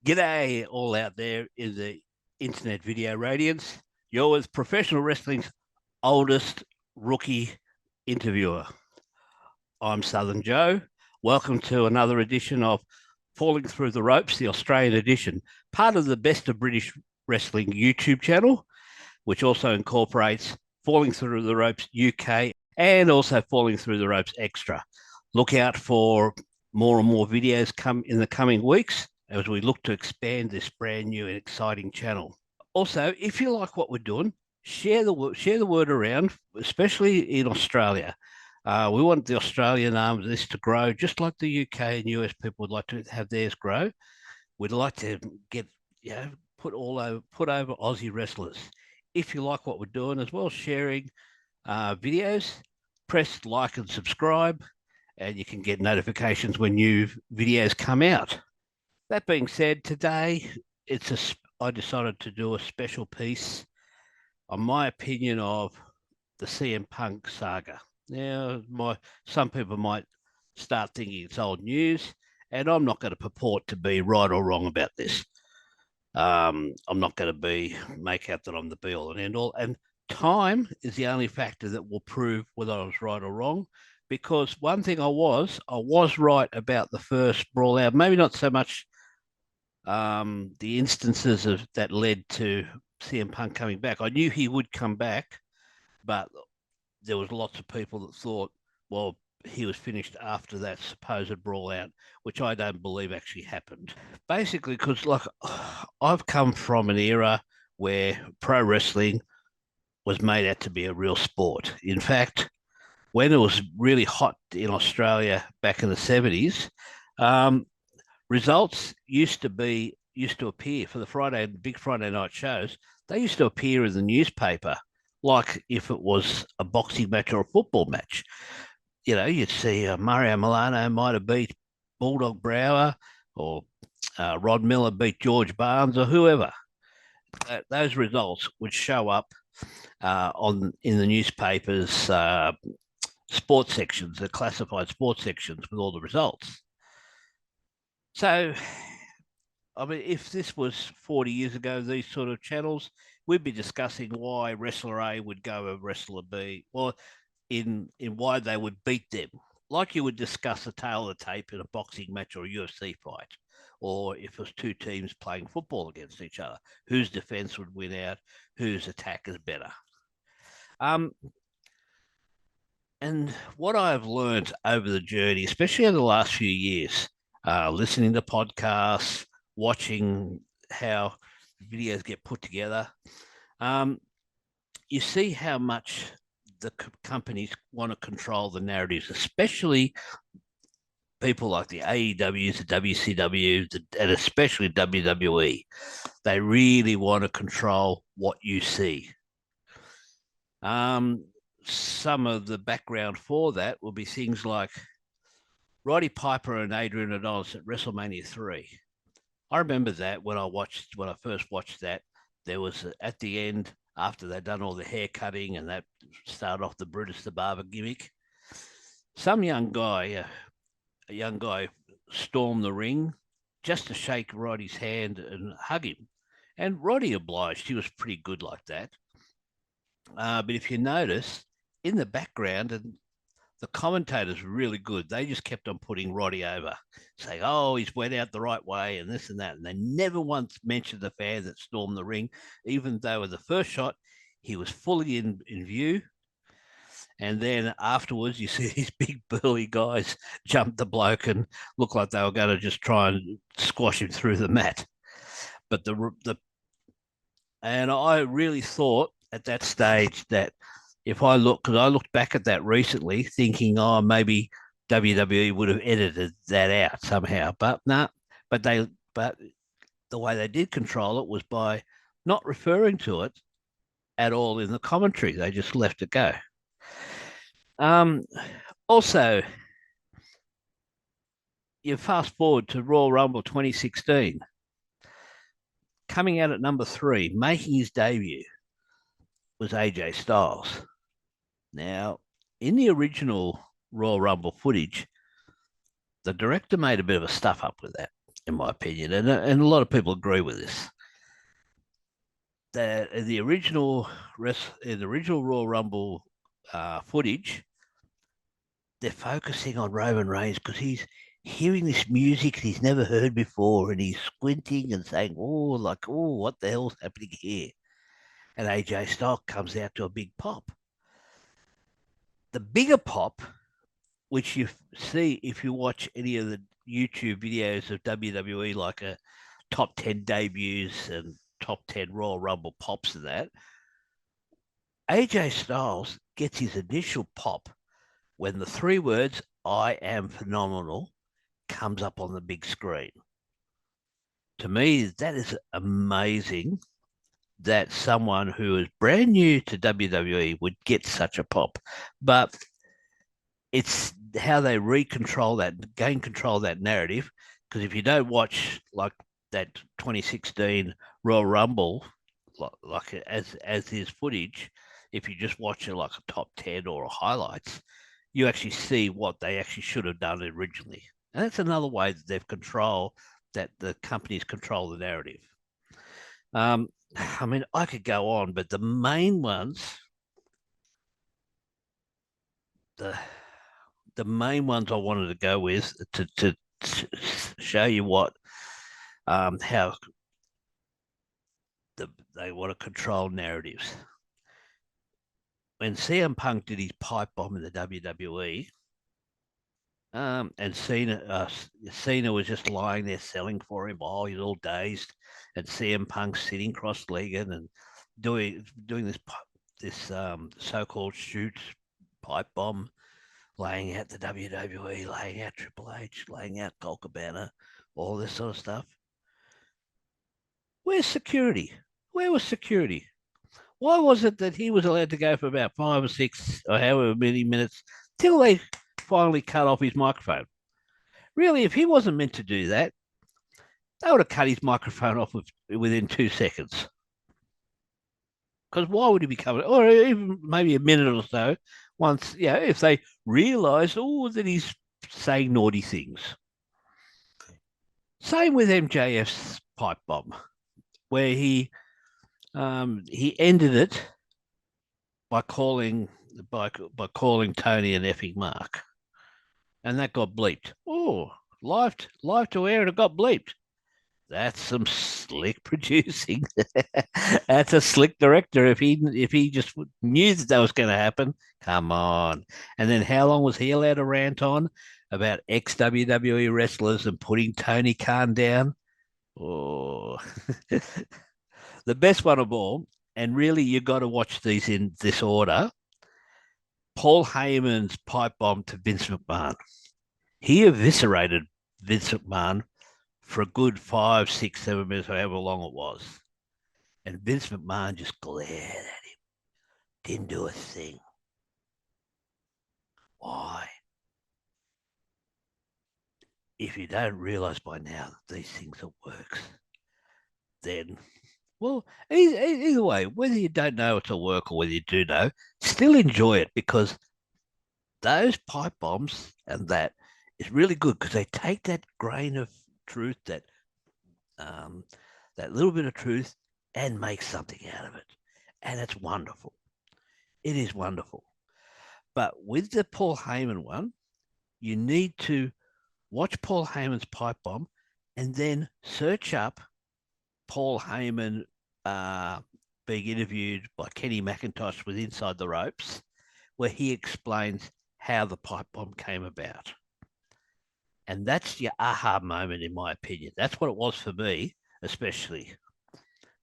G'day, all out there in the internet video radiance. You're with professional wrestling's oldest rookie interviewer. I'm Southern Joe. Welcome to another edition of Falling Through the Ropes, the Australian edition, part of the Best of British Wrestling YouTube channel, which also incorporates Falling Through the Ropes UK and also Falling Through the Ropes Extra. Look out for more and more videos come in the coming weeks as we look to expand this brand new and exciting channel. Also, if you like what we're doing, share the word around, especially in Australia. We want the Australian arm of this to grow, just like the UK and US people would like to have theirs grow. We'd like to get put over Aussie wrestlers. If you like what we're doing, as well as sharing videos, press like and subscribe, and you can get notifications when new videos come out. That being said, today I decided to do a special piece on my opinion of the CM Punk saga. Now, some people might start thinking it's old news, and I'm not going to purport to be right or wrong about this. I'm not going to make out that I'm the be all and end all. And time is the only factor that will prove whether I was right or wrong. Because one thing I was right about the first brawl out. Maybe not so much the instances of that led to CM Punk coming back. I knew he would come back, but there was lots of people that thought, well, he was finished after that supposed brawl out, which I don't believe actually happened. Basically, because I've come from an era where pro wrestling was made out to be a real sport. In fact, when it was really hot in Australia back in the 70s, results used to appear for the big Friday night shows. They used to appear in the newspaper, like if it was a boxing match or a football match. You know, you'd see Mario Milano might have beat Bulldog Brower, or Rod Miller beat George Barnes, or whoever. Those results would show up in the newspapers, sports sections, the classified sports sections with all the results. So, I mean, if this was 40 years ago, these sort of channels, we'd be discussing why wrestler A would go over wrestler B, or in why they would beat them, like you would discuss the tail of the tape in a boxing match or a UFC fight, or if it was two teams playing football against each other, whose defense would win out, whose attack is better. And what I've learned over the journey, especially over the last few years, listening to podcasts, watching how videos get put together, you see how much the companies want to control the narratives, especially people like the AEWs, the WCW, and especially WWE. They really want to control what you see. Some of the background for that will be things like Roddy Piper and Adrian Adonis at WrestleMania 3. I remember that when I first watched that, there was at the end, after they'd done all the hair cutting and that started off the Brutus the Barber gimmick, some a young guy stormed the ring just to shake Roddy's hand and hug him. And Roddy obliged. He was pretty good like that. But if you notice, in the background, and the commentators were really good. They just kept on putting Roddy over, saying, oh, he's went out the right way and this and that. And they never once mentioned the fan that stormed the ring, even though in the first shot, he was fully in view. And then afterwards, you see these big burly guys jump the bloke and look like they were going to just try and squash him through the mat. But and I really thought at that stage that because I looked back at that recently, thinking, oh, maybe WWE would have edited that out somehow, but no, but the way they did control it was by not referring to it at all in the commentary. They just left it go. Also, you fast forward to Royal Rumble 2016, coming out at number 3, making his debut was AJ Styles. Now, in the original Royal Rumble footage, the director made a bit of a stuff up with that. in my opinion, and a lot of people agree with this. That in the original Royal Rumble footage, they're focusing on Roman Reigns because he's hearing this music he's never heard before, and he's squinting and saying, "Oh, like, oh, what the hell's happening here?" And AJ Styles comes out to a big pop. The bigger pop, which you see if you watch any of the YouTube videos of WWE, like a top 10 debuts and top 10 Royal Rumble pops and that, AJ Styles gets his initial pop when the three words, "I am phenomenal," comes up on the big screen. To me, that is amazing that someone who is brand new to WWE would get such a pop. But it's how they gain control of that narrative. Because if you don't watch like that 2016 Royal Rumble, like as his footage, if you just watch it like a top 10 or a highlights, you actually see what they actually should have done originally. And that's another way that that the companies control the narrative. I mean, I could go on, but the main ones, the the main ones I wanted to go with to show you how they want to control narratives. When CM Punk did his pipe bomb in the WWE, and Cena was just lying there selling for him. Oh, he's all dazed, and CM Punk sitting cross-legged and doing this so-called shoot pipe bomb, laying out the WWE, laying out Triple H, laying out Colt Cabana, all this sort of stuff. Where's security? Where was security? Why was it that he was allowed to go for about 5 or 6 or however many minutes till they finally cut off his microphone? Really, if he wasn't meant to do that, they would have cut his microphone off within 2 seconds. Because why would he be coming, or even maybe a minute or so, once, if they realise, that he's saying naughty things. Same with MJF's pipe bomb, where he ended it by calling Tony an effing mark, and that got bleeped. Oh, live to air, and it got bleeped. That's some slick producing. That's a slick director. If he just knew that was going to happen, come on. And then how long was he allowed to rant on about ex WWE wrestlers and putting Tony Khan down? Oh, the best one of all. And really, you got to watch these in this order. Paul Heyman's pipe bomb to Vince McMahon. He eviscerated Vince McMahon for a good 5, 6, 7 minutes, however long it was. And Vince McMahon just glared at him, didn't do a thing. Why? If you don't realize by now that these things are works, then, well, either way, whether you don't know it's a work or whether you do know, still enjoy it, because those pipe bombs and that is really good, because they take that grain of truth, that little bit of truth, and make something out of it. And it's wonderful. It is wonderful. But with the Paul Heyman one, you need to watch Paul Heyman's pipe bomb and then search up Paul Heyman being interviewed by Kenny McIntosh with Inside the Ropes, where he explains how the pipe bomb came about. And that's your aha moment, in my opinion. That's what it was for me, especially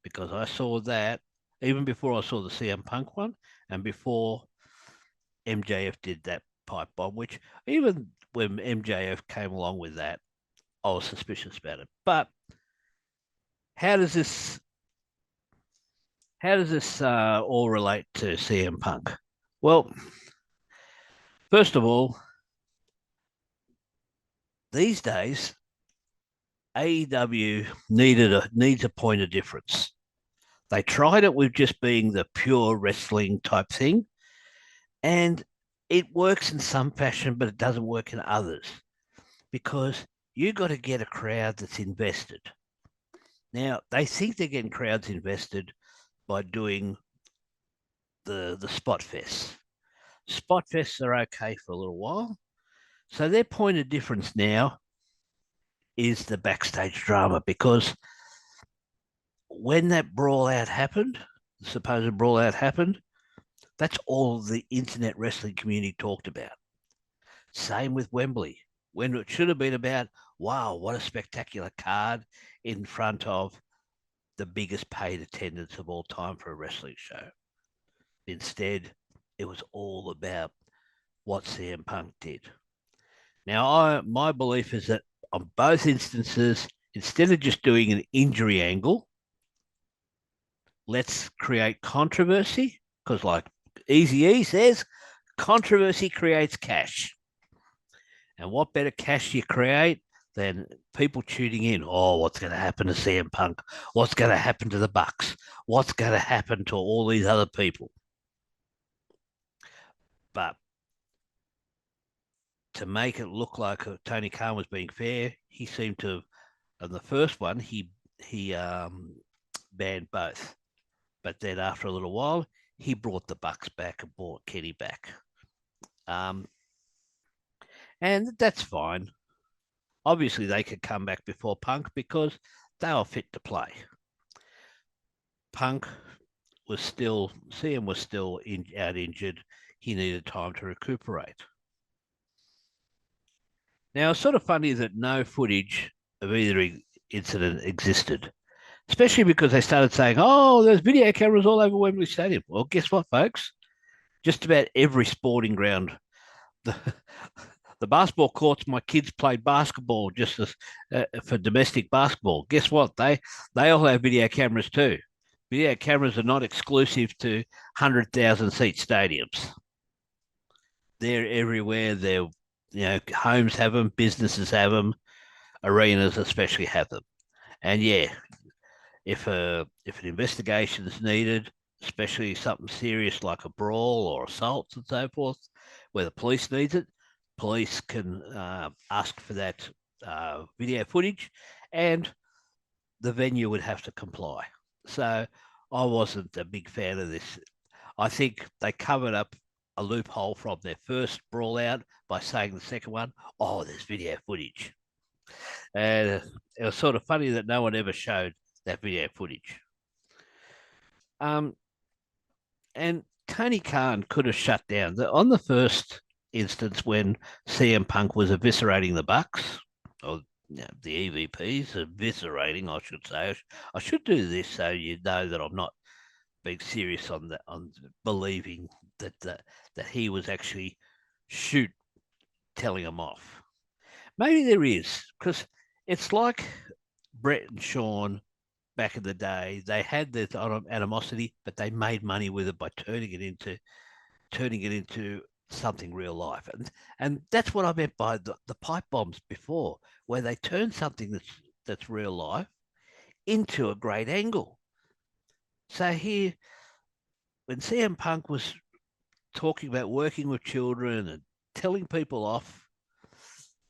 because I saw that even before I saw the CM Punk one and before MJF did that pipe bomb, which even when MJF came along with that, I was suspicious about it. But how does this all relate to CM Punk? Well, first of all, these days, AEW needs a point of difference. They tried it with just being the pure wrestling type thing, and it works in some fashion, but it doesn't work in others, because you got to get a crowd that's invested. Now, they think they're getting crowds invested by doing the spot fests. Spot fests are okay for a little while. So their point of difference now is the backstage drama, because when that brawl out happened, the supposed brawl out happened, that's all the internet wrestling community talked about. Same with Wembley, when it should have been about, wow, what a spectacular card in front of the biggest paid attendance of all time for a wrestling show. Instead, it was all about what CM Punk did. Now, my belief is that on both instances, instead of just doing an injury angle, let's create controversy, because like Eazy-E says, controversy creates cash. And what better cash you create than people tuning in? Oh, what's going to happen to CM Punk? What's going to happen to the Bucks? What's going to happen to all these other people? But to make it look like Tony Khan was being fair, he seemed to, on the first one, he banned both. But then after a little while, he brought the Bucks back and brought Kenny back. And that's fine. Obviously, they could come back before Punk because they were fit to play. Punk was still, CM was still out injured. He needed time to recuperate. Now, it's sort of funny that no footage of either incident existed, especially because they started saying, oh, there's video cameras all over Wembley Stadium. Well, guess what, folks? Just about every sporting ground, the basketball courts my kids played basketball just as, for domestic basketball. Guess what? They all have video cameras too. Video cameras are not exclusive to 100,000 seat stadiums. They're everywhere. Homes have them, businesses have them, arenas especially have them. And yeah, if an investigation is needed, especially something serious like a brawl or assaults and so forth, where the police needs it, police can ask for that video footage, and the venue would have to comply. So I wasn't a big fan of this. I think they covered up a loophole from their first brawl out by saying the second one, oh, there's video footage. And it was sort of funny that no one ever showed that video footage. And Tony Khan could have shut down. On the first instance when CM Punk was eviscerating the Bucks, or the EVPs, eviscerating, I should say. I should do this so you know that I'm not being serious on believing that he was actually telling them off. Maybe there is, because it's like Brett and Sean back in the day. They had this animosity, but they made money with it by turning it into something real life. And that's what I meant by the pipe bombs before, where they turn something that's real life into a great angle. So here, when CM Punk was talking about working with children and telling people off,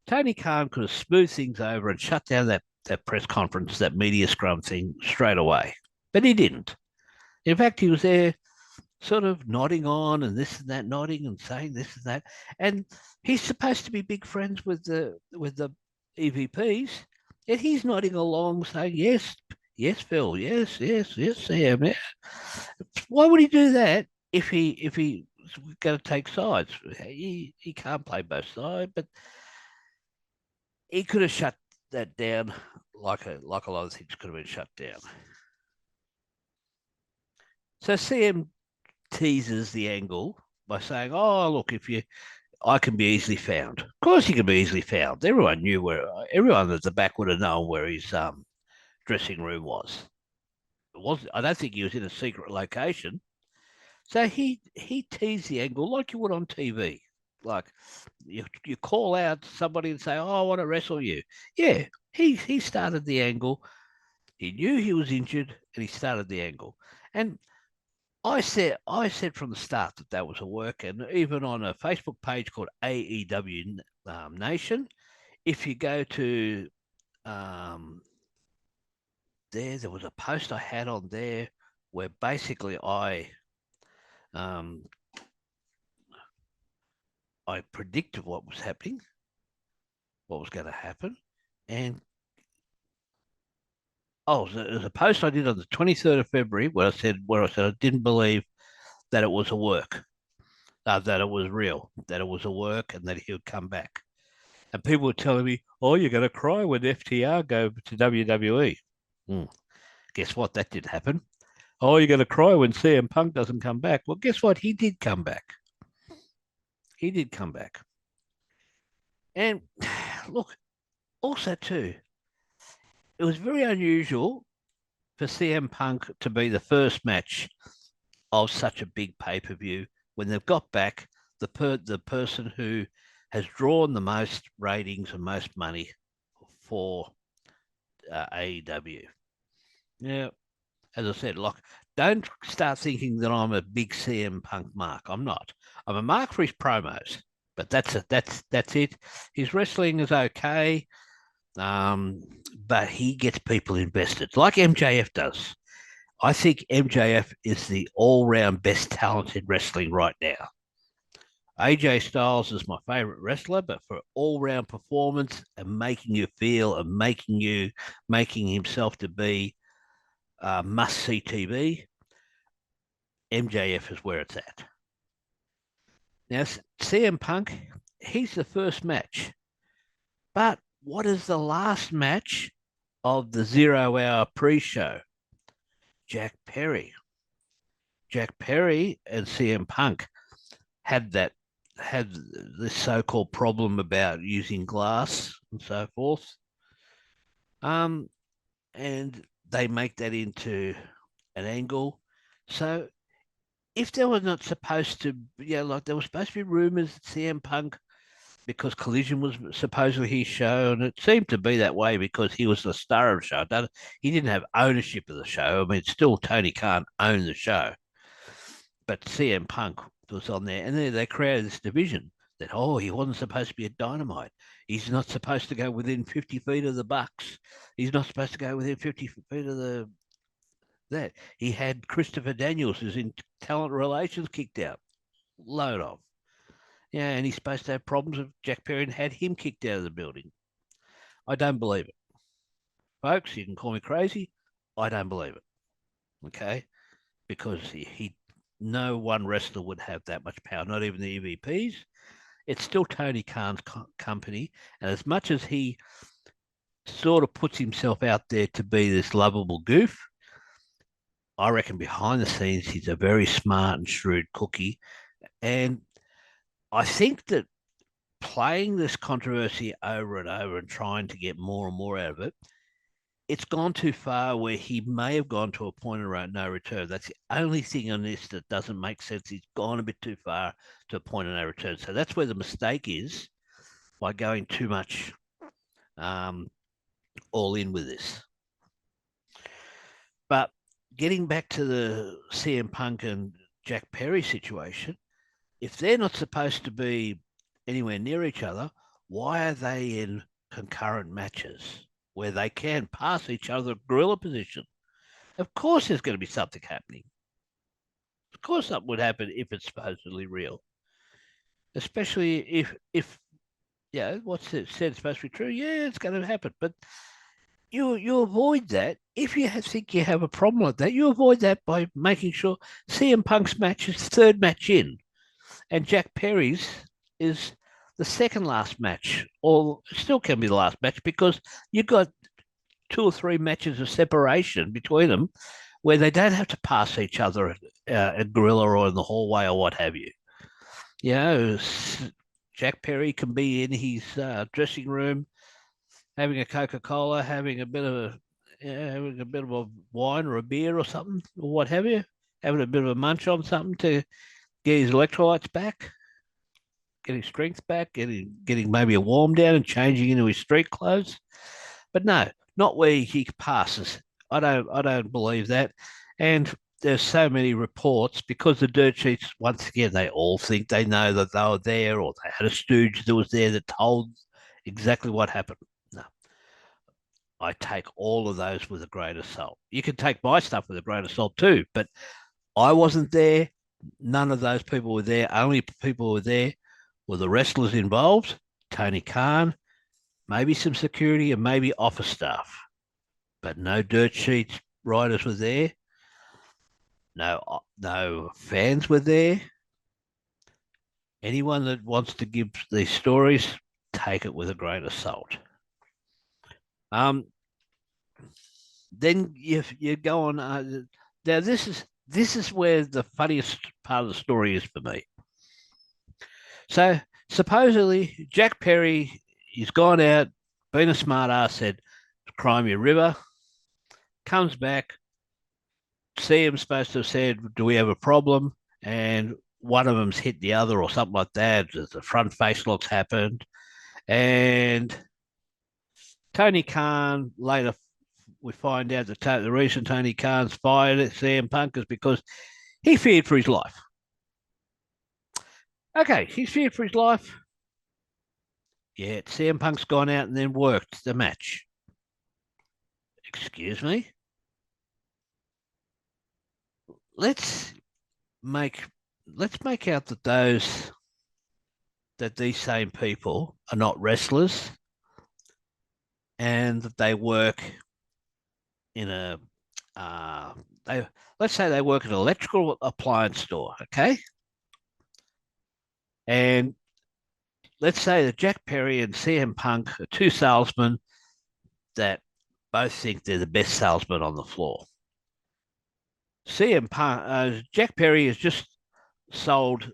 Tony Khan could have smoothed things over and shut down that press conference, that media scrum thing straight away. But he didn't. In fact, he was there sort of nodding on and this and that, nodding and saying this and that. And he's supposed to be big friends with the EVPs, and he's nodding along saying, yes, Phil, yes, Sam, yeah. Why would he do that if he's going to take sides? He can't play both sides, but he could have shut that down like a lot of things could have been shut down. So CM teases the angle by saying, oh, look, I can be easily found. Of course he can be easily found. Everyone at the back would have known where his dressing room was. I don't think he was in a secret location. So he teased the angle like you would on TV. Like you call out somebody and say, oh, I want to wrestle you. Yeah, he started the angle. He knew he was injured and he started the angle. And I said from the start that was a work, and even on a Facebook page called AEW Nation, if you go to there was a post I had on there where basically I predicted what was happening, what was going to happen, and there's a post I did on the 23rd of February where I said I didn't believe that it was a work, that it was real, that it was a work, and that he would come back. And people were telling me, "Oh, you're going to cry when FTR go to WWE." Guess what? That did happen. Oh, you're going to cry when CM Punk doesn't come back. Well, guess what? He did come back. He did come back. And look, also too, it was very unusual for CM Punk to be the first match of such a big pay-per-view when they've got back the person who has drawn the most ratings and most money for AEW. Yeah, as I said, like, don't start thinking that I'm a big CM Punk mark. I'm not. I'm a mark for his promos, but that's it. His wrestling is okay, but he gets people invested, like MJF does. I think MJF is the all-round best talented wrestling right now. AJ Styles is my favorite wrestler, but for all-round performance and making you feel and making himself to be must-see TV, MJF is where it's at. Now, CM Punk, he's the first match. But what is the last match of the 0 hour pre-show? Jack Perry. Jack Perry and CM Punk had this so-called problem about using glass and so forth. And they make that into an angle. So if they were not supposed to, like there was supposed to be rumors that CM Punk, because Collision was supposedly his show, and it seemed to be that way because he was the star of the show. He didn't have ownership of the show. I mean, still Tony Khan owned the show, but CM Punk was on there, and then they created this division that, he wasn't supposed to be a Dynamite. He's not supposed to go within 50 feet of the Bucks. He's not supposed to go within 50 feet of that. He had Christopher Daniels, who's in talent relations, kicked out. Load of. Yeah, and he's supposed to have problems with Jack Perry and had him kicked out of the building. I don't believe it. Folks, you can call me crazy. I don't believe it. Okay? Because no one wrestler would have that much power, not even the EVPs. It's still Tony Khan's company. And as much as he sort of puts himself out there to be this lovable goof, I reckon behind the scenes, he's a very smart and shrewd cookie. And I think that playing this controversy over and over and trying to get more and more out of it, it's gone too far where he may have gone to a point of no return. That's the only thing on this that doesn't make sense. He's gone a bit too far to a point of no return. So that's where the mistake is, by going too much all in with this. But getting back to the CM Punk and Jack Perry situation, if they're not supposed to be anywhere near each other, why are they in concurrent matches where they can pass each other gorilla position? Of course there's going to be something happening. Of course something would happen if it's supposedly real. Especially if what's it said is supposed to be true. Yeah, it's going to happen. But you avoid that. If you think you have a problem like that, you avoid that by making sure CM Punk's match is third match in, and Jack Perry's is the second last match, or still can be the last match, because you've got 2 or 3 matches of separation between them where they don't have to pass each other at Gorilla or in the hallway or what have you. You know, Jack Perry can be in his dressing room having a Coca-Cola, having a bit of a wine or a beer or something, or what have you, having a bit of a munch on something to get his electrolytes back, getting strength back, getting maybe a warm down and changing into his street clothes. But no, not where he passes. I don't believe that. And there's so many reports, because the dirt sheets, once again, they all think they know that they were there, or they had a stooge that was there that told exactly what happened. No, I take all of those with a grain of salt. You can take my stuff with a grain of salt too, but I wasn't there. None of those people were there. Only people who were there were the wrestlers involved, Tony Khan, maybe some security and maybe office staff, but no dirt sheet riders were there. No fans were there. Anyone that wants to give these stories, take it with a grain of salt. Then you go on. Now this is where the funniest part of the story is for me. So supposedly Jack Perry, he's gone out, been a smart ass, said Crimea River, comes back. CM's supposed to have said, "Do we have a problem?" And one of them's hit the other or something like that. The front face locks happened, and Tony Khan later. We find out that the reason Tony Khan's fired at CM Punk is because he feared for his life. Okay, he's feared for his life. Yeah, CM Punk's gone out and then worked the match. Excuse me? Let's make out that these same people are not wrestlers and that they work in a let's say they work at an electrical appliance store, okay? And let's say that Jack Perry and CM Punk are two salesmen that both think they're the best salesman on the floor. CM Punk, Jack Perry has just sold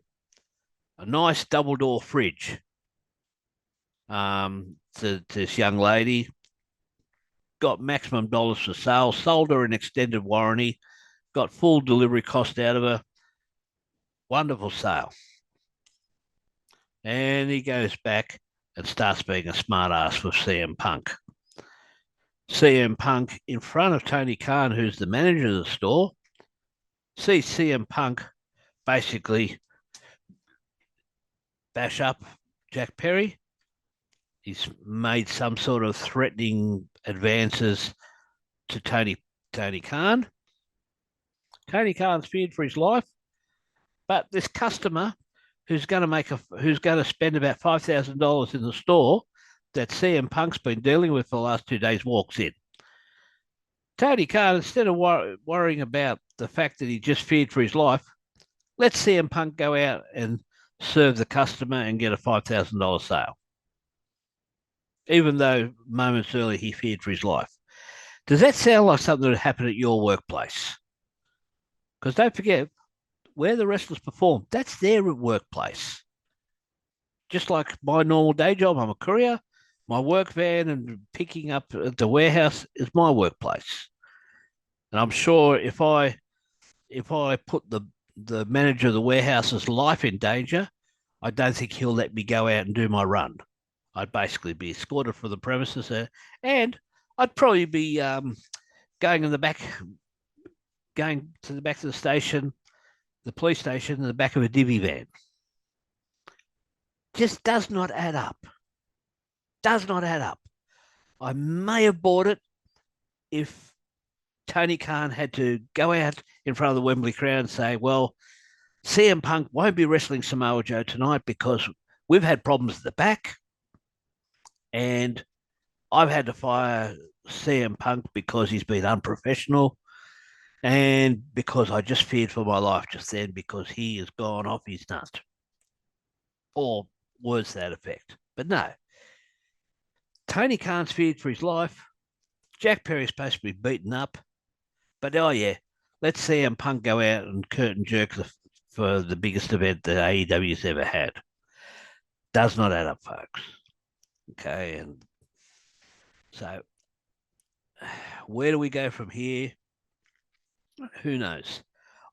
a nice double door fridge to this young lady, got maximum dollars for sale, sold her an extended warranty, got full delivery cost out of her. Wonderful sale. And he goes back and starts being a smart ass with CM Punk. CM Punk in front of Tony Khan, who's the manager of the store, sees CM Punk basically bash up Jack Perry. He's made some sort of threatening advances to Tony Khan. Tony Khan's feared for his life, but this customer who's going to spend about $5,000 in the store that CM Punk's been dealing with for the last 2 days walks in. Tony Khan, instead of worrying about the fact that he just feared for his life, lets CM Punk go out and serve the customer and get a $5,000 sale, even though moments earlier he feared for his life. Does that sound like something that happened at your workplace? Because don't forget, where the wrestlers perform, that's their workplace. Just like my normal day job, I'm a courier. My work van and picking up at the warehouse is my workplace. And I'm sure if I put the manager of the warehouse's life in danger, I don't think he'll let me go out and do my run. I'd basically be escorted from the premises there, and I'd probably be going to the back of the station, the police station, in the back of a divvy van. Just does not add up. Does not add up. I may have bought it if Tony Khan had to go out in front of the Wembley crowd and say, well, CM Punk won't be wrestling Samoa Joe tonight because we've had problems at the back and I've had to fire CM Punk because he's been unprofessional and because I just feared for my life just then because he has gone off his nut. Or words to that effect. But no. Tony Khan's feared for his life. Jack Perry's supposed to be beaten up. But oh yeah, let's CM Punk go out and curtain jerk for the biggest event that AEW's ever had. Does not add up, folks. Okay, and so where do we go from here? Who knows?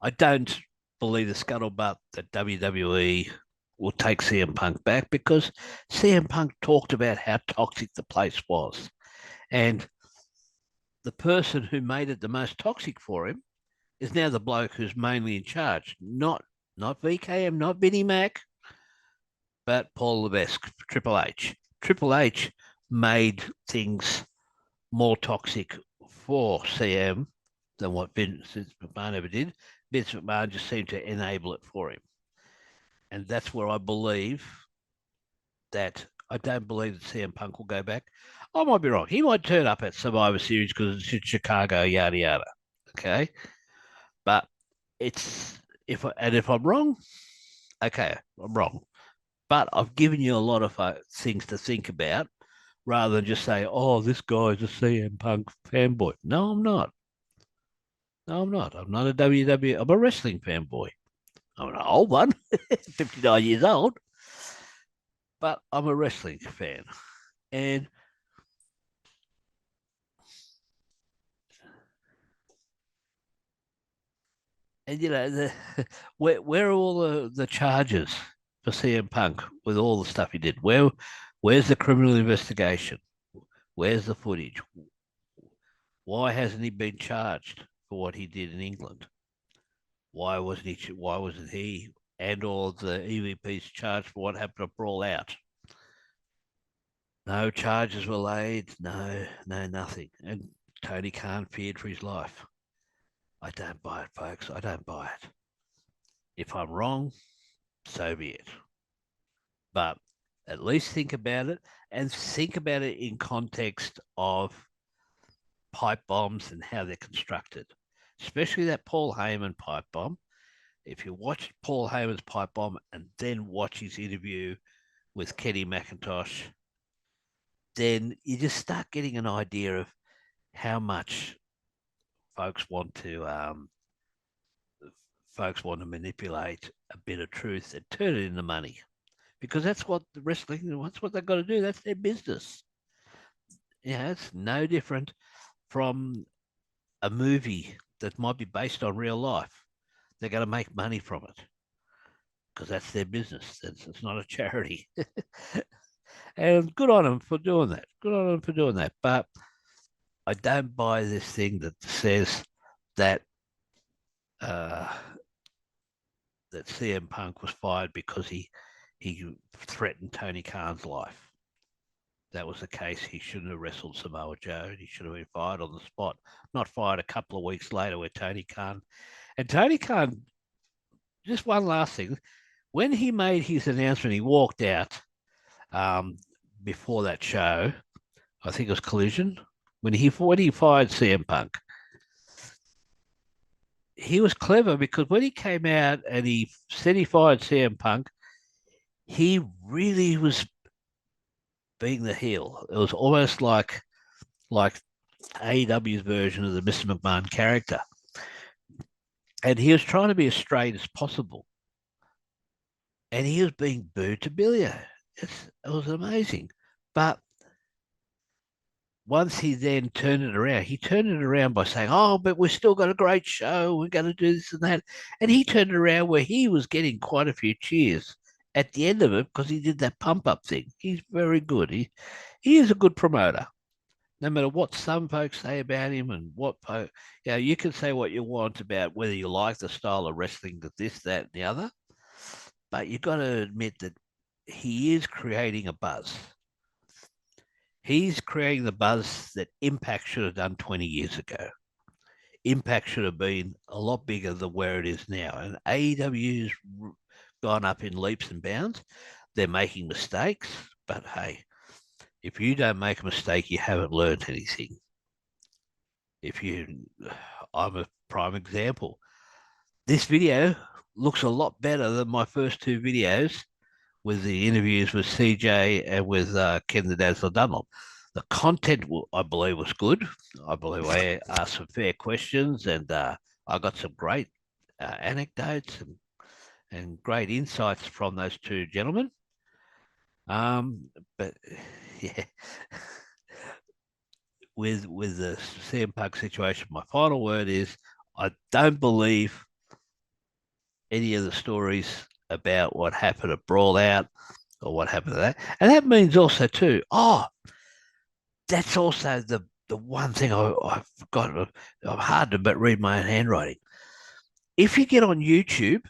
I don't believe the scuttlebutt that WWE will take CM Punk back because CM Punk talked about how toxic the place was. And the person who made it the most toxic for him is now the bloke who's mainly in charge. Not VKM, not Vinnie Mac, but Paul Levesque, Triple H. Triple H made things more toxic for CM than what Vince McMahon ever did. Vince McMahon just seemed to enable it for him. And that's where I believe that I don't believe that CM Punk will go back. I might be wrong. He might turn up at Survivor Series because it's in Chicago, yada yada. Okay, but if I'm wrong, okay, I'm wrong. But I've given you a lot of things to think about, rather than just say, "Oh, this guy's a CM Punk fanboy." No, I'm not. No, I'm not. I'm not a WWE. I'm a wrestling fanboy. I'm an old one, 59 years old, but I'm a wrestling fan. And where are all the charges for CM Punk with all the stuff he did? Where's the criminal investigation? Where's the footage? Why hasn't he been charged for what he did in England? Why wasn't he and all the EVPs charged for what happened at Brawl Out? No charges were laid. No, nothing. And Tony Khan feared for his life. I don't buy it, folks. I don't buy it. If I'm wrong, so be it. But at least think about it, and think about it in context of pipe bombs and how they're constructed, especially that Paul Heyman pipe bomb. If you watch Paul Heyman's pipe bomb and then watch his interview with Kenny McIntosh, then you just start getting an idea of how much folks want to manipulate a bit of truth and turn it into money, because that's what the wrestling, that's what they've got to do. That's their business. Yeah, it's no different from a movie that might be based on real life. They're going to make money from it because that's their business. It's not a charity. And good on them for doing that. Good on them for doing that. But I don't buy this thing that says that that CM Punk was fired because he threatened Tony Khan's life. That was the case. He shouldn't have wrestled Samoa Joe. He should have been fired on the spot, not fired a couple of weeks later where Tony Khan. And Tony Khan, just one last thing. When he made his announcement, he walked out before that show. I think it was Collision. When he fired CM Punk, he was clever because when he came out and he said he fired CM Punk, he really was being the heel. It was almost like AEW's version of the Mr. McMahon character. And he was trying to be as straight as possible. And he was being booed to Billy. It was amazing. But once he then turned it around, he turned it around by saying, "Oh, but we've still got a great show. We're going to do this and that." And he turned it around where he was getting quite a few cheers at the end of it because he did that pump up thing. He's very good. He is a good promoter. No matter what some folks say about him and you can say what you want about whether you like the style of wrestling, this, that, and the other, but you've got to admit that he is creating a buzz. He's creating the buzz that Impact should have done 20 years ago. Impact should have been a lot bigger than where it is now. And AEW's gone up in leaps and bounds. They're making mistakes, but hey, if you don't make a mistake, you haven't learned anything. I'm a prime example. This video looks a lot better than my first two videos with the interviews with CJ and with Ken the Dazzler Dunlop. The content, I believe, was good. I believe I asked some fair questions, and I got some great anecdotes and great insights from those two gentlemen. But yeah, with the CM Punk situation, my final word is I don't believe any of the stories about what happened at Brawl Out or what happened to that. And that means also too, that's also the one thing I forgot. I'm hard to read my own handwriting. If you get on YouTube,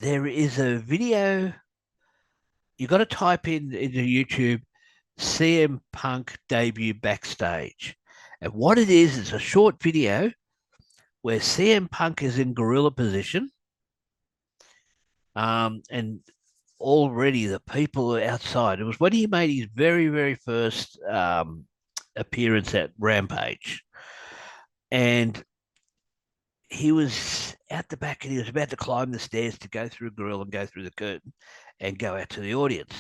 there is a video you got to type in into YouTube CM Punk debut backstage. And what it is a short video where CM Punk is in gorilla position. And already the people are outside. It was when he made his very, very first appearance at Rampage. And he was out the back and he was about to climb the stairs to go through gorilla and go through the curtain and go out to the audience.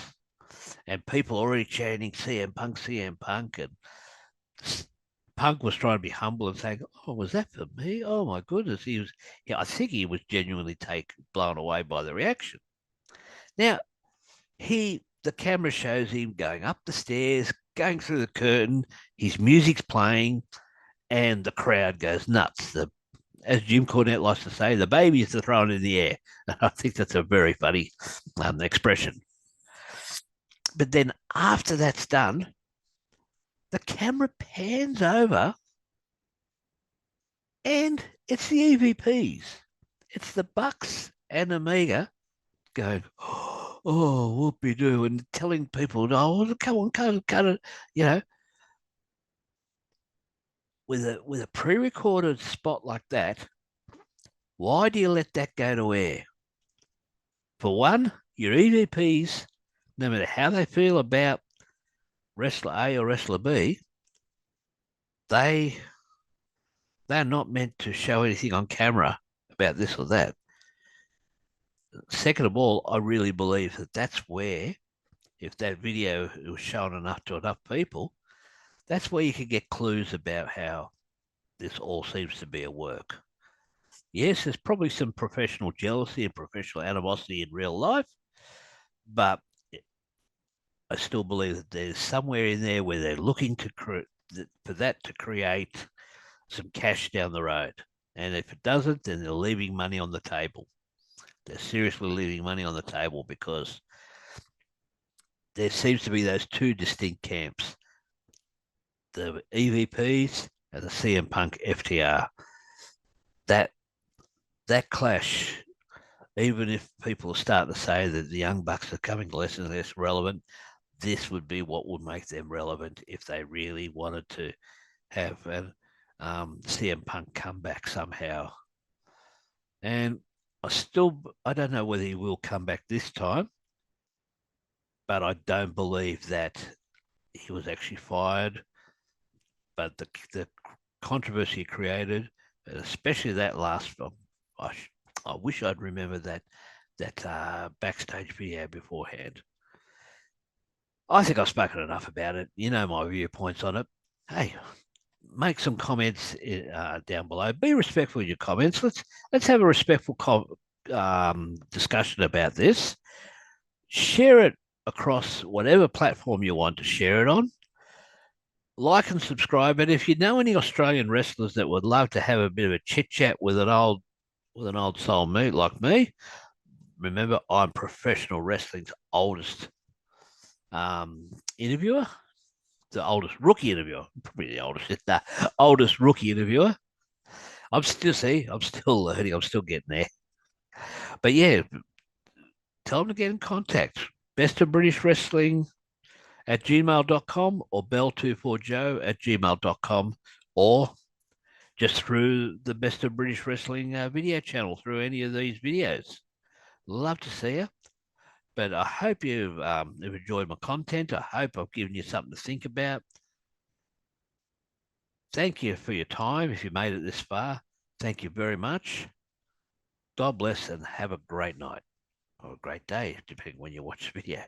And people already chanting CM Punk, CM Punk. And Punk was trying to be humble and saying, "Oh, was that for me? Oh my goodness!" I think he was genuinely blown away by the reaction. Now, the camera shows him going up the stairs, going through the curtain. His music's playing, and the crowd goes nuts. As Jim Cornette likes to say, the babies are thrown in the air. I think that's a very funny expression. But then after that's done, the camera pans over and it's the EVPs. It's the Bucks and Omega going, "Oh, whoopie-doo," and telling people, "Oh, come on, cut it," with a pre-recorded spot like that. Why do you let that go to air? For one, your EVPs, no matter how they feel about wrestler A or wrestler B, they're not meant to show anything on camera about this or that. Second of all, I really believe that that's where, if that video was shown enough to enough people, that's where you can get clues about how this all seems to be a work. Yes, there's probably some professional jealousy and professional animosity in real life, but I still believe that there's somewhere in there where they're looking for that to create some cash down the road. And if it doesn't, then they're leaving money on the table. They're seriously leaving money on the table because there seems to be those two distinct camps, the EVPs and the CM Punk FTR. That clash, even if people are starting to say that the Young Bucks are coming less and less relevant, this would be what would make them relevant if they really wanted to have an CM Punk come back somehow. And I don't know whether he will come back this time, but I don't believe that he was actually fired. But the controversy created, especially that last, I wish I'd remembered that backstage video beforehand. I think I've spoken enough about it. You know my viewpoints on it. Hey, make some comments down below. Be respectful of your comments. Let's have a respectful discussion about this. Share it across whatever platform you want to share it on. Like and subscribe. And if you know any Australian wrestlers that would love to have a bit of a chit chat with an old soul mate like me, remember I'm professional wrestling's oldest interviewer. The oldest rookie interviewer, probably the oldest rookie interviewer. I'm still learning. I'm still getting there. But yeah, tell them to get in contact. Best of British Wrestling at gmail.com or bell24joe@gmail.com, or just through the Best of British Wrestling video channel through any of these videos. Love to see you. But I hope you've enjoyed my content. I hope I've given you something to think about. Thank you for your time. If you made it this far, thank you very much. God bless and have a great night or a great day, depending when you watch the video.